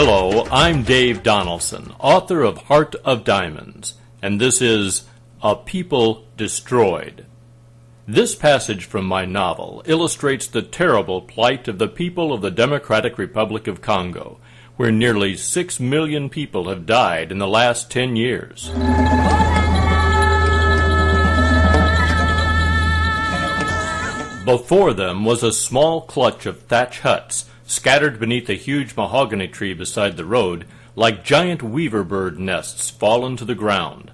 Hello, I'm Dave Donelson, author of Heart of Diamonds, and this is A People Destroyed. This passage from my novel illustrates the terrible plight of the people of the Democratic Republic of Congo, where nearly 6 million people have died in the last 10 years. Before them was a small clutch of thatch huts, scattered beneath a huge mahogany tree beside the road, like giant weaver bird nests fallen to the ground.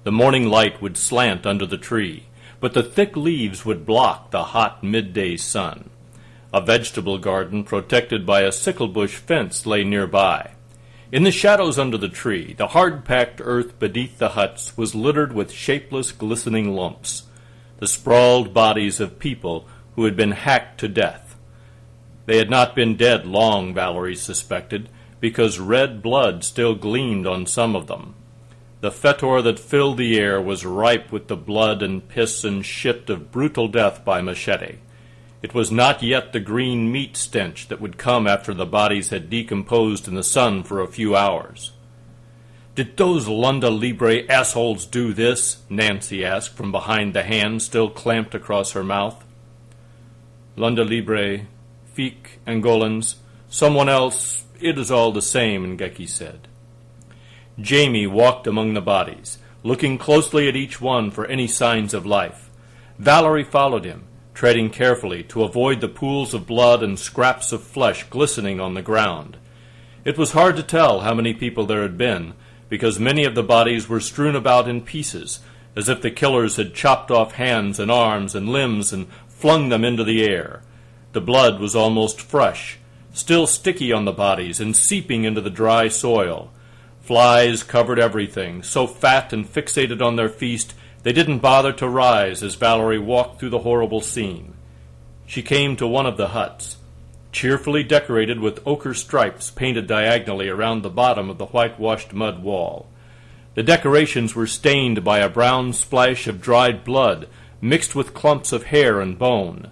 The morning light would slant under the tree, but the thick leaves would block the hot midday sun. A vegetable garden protected by a sickle bush fence lay nearby. In the shadows under the tree, the hard-packed earth beneath the huts was littered with shapeless, glistening lumps, the sprawled bodies of people who had been hacked to death. They had not been dead long, Valerie suspected, because red blood still gleamed on some of them. The fetor that filled the air was ripe with the blood and piss and shit of brutal death by machete. It was not yet the green meat stench that would come after the bodies had decomposed in the sun for a few hours. "Did those Lunda Libre assholes do this?" Nancy asked from behind the hand still clamped across her mouth. "Lunda Libre, Fique, Angolans, someone else, it is all the same," Ngeki said. Jamie walked among the bodies, looking closely at each one for any signs of life. Valerie followed him, treading carefully to avoid the pools of blood and scraps of flesh glistening on the ground. It was hard to tell how many people there had been, because many of the bodies were strewn about in pieces, as if the killers had chopped off hands and arms and limbs and flung them into the air. The blood was almost fresh, still sticky on the bodies and seeping into the dry soil. Flies covered everything, so fat and fixated on their feast they didn't bother to rise as Valerie walked through the horrible scene. She came to one of the huts, cheerfully decorated with ochre stripes painted diagonally around the bottom of the whitewashed mud wall. The decorations were stained by a brown splash of dried blood mixed with clumps of hair and bone.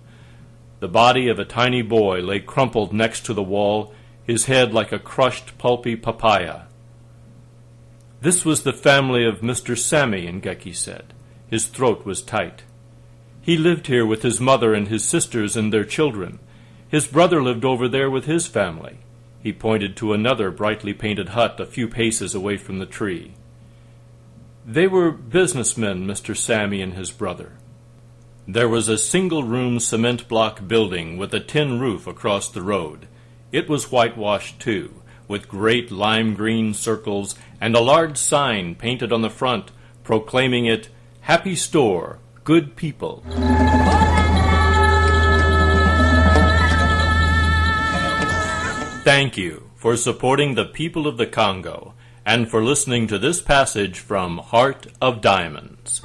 The body of a tiny boy lay crumpled next to the wall, his head like a crushed, pulpy papaya. "This was the family of Mr. Sammy," Ngeki said. His throat was tight. "He lived here with his mother and his sisters and their children. His brother lived over there with his family." He pointed to another brightly painted hut a few paces away from the tree. "They were businessmen, Mr. Sammy and his brother." There was a single-room cement block building with a tin roof across the road. It was whitewashed, too, with great lime-green circles and a large sign painted on the front proclaiming it, "Happy Store, Good People." Thank you for supporting the people of the Congo and for listening to this passage from Heart of Diamonds.